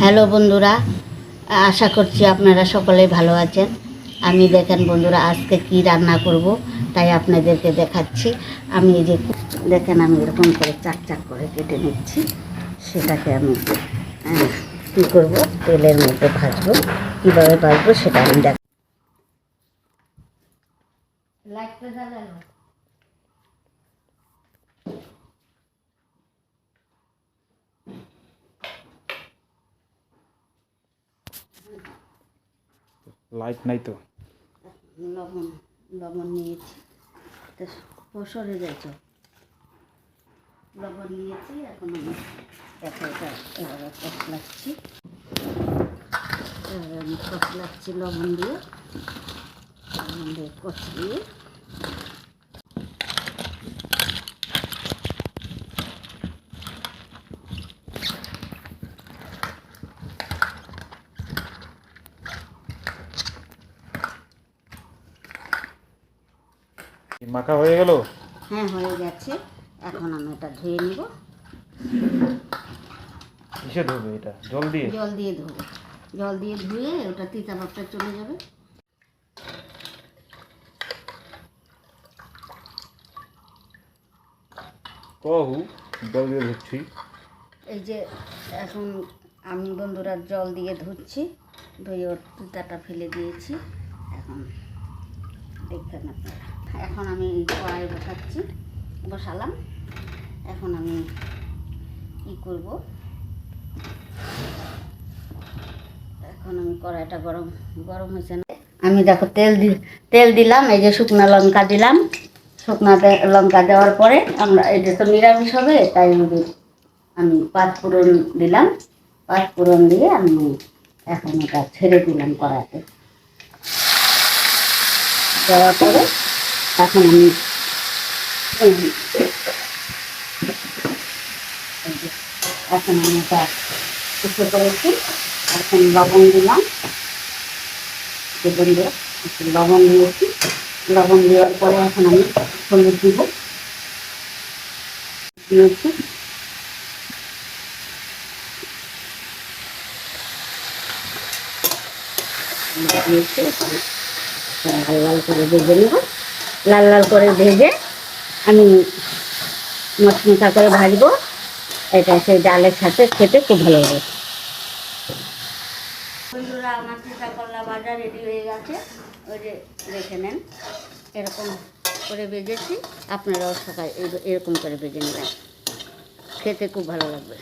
Hello বন্ধুরা, আশা করছি আপনারা সকলেই ভালো আছেন। আমি দেখেন বন্ধুরা, আজকে কি রান্না করব তাই আপনাদেরকে দেখাচ্ছি। আমি এই যে দেখেন, আমি এরকম করে চাক চাক করে কেটে নিচ্ছি। সেটাকে আমি কী করব, তেলের মধ্যে ভাজবো। কীভাবে ভাজবো সেটা আমি দেখ। লাইটটা জ্বালানো। লাইট নাই তো। লবণ লবণ নিয়েছি, সরে গেছে। লবণ নিয়েছি, এখন আমি এটা এভাবে কষলাচ্ছি। আমি কষলাচ্ছি লবণ দিয়ে কষলিয়ে মাখা হয়ে গেল। হ্যাঁ, হয়ে গেছে। এখন আমি এটা ধুয়ে নিব। কিসে ধোবে এটা? জল দিয়ে? জল দিয়ে ধোবো। জল দিয়ে ধুয়ে ওটা তিতা ভাবটা চলে যাবে। কহু জল দিয়ে ধুচ্ছি। এই যে এখন আমি বন্ধুরা জল দিয়ে ধুচ্ছি, ধুয়ে ওর তিতাটা ফেলে দিয়েছি। এখন দেখবেন আপনারা। এখন আমি কড়াই বসালাম। এখন আমি কি করব, এখন আমি কড়াইটা গরম হয়েছে না, আমি দেখো তেল দিলাম। এই যে শুকনো লঙ্কা দিলাম। শুকনো লঙ্কা দেওয়ার পরে আমরা, এটা তো নিরামিষ হবে, তাই আমি 5 ফোড়ন দিলাম। 5 ফোড়ন দিয়ে আমি এখন এটা ছেড়ে দিলাম কড়াইতে। দেওয়ার পরে এখন আমি এটা উঠে করেছি। এখন লবণ দিলাম। লবণ দিয়েছি। লবণ দেওয়ার পরে এখন আমি হলুদ দিয়েছি। লাল লাল করে ভেজে নেব। লাল লাল করে ভেজে আমি মচমচা করে ভাজবো। এটা সেই ডালের সাথে খেতে খুব ভালো লাগে। বন্ধুরা, আমার চিন্তা করলা ভাজা রেডি হয়ে গেছে। ওই যে রেখে নেন, এরকম করে ভেজেছি। আপনারাও সকাল এরকম করে ভেজে নেবেন, খেতে খুব ভালো লাগবে।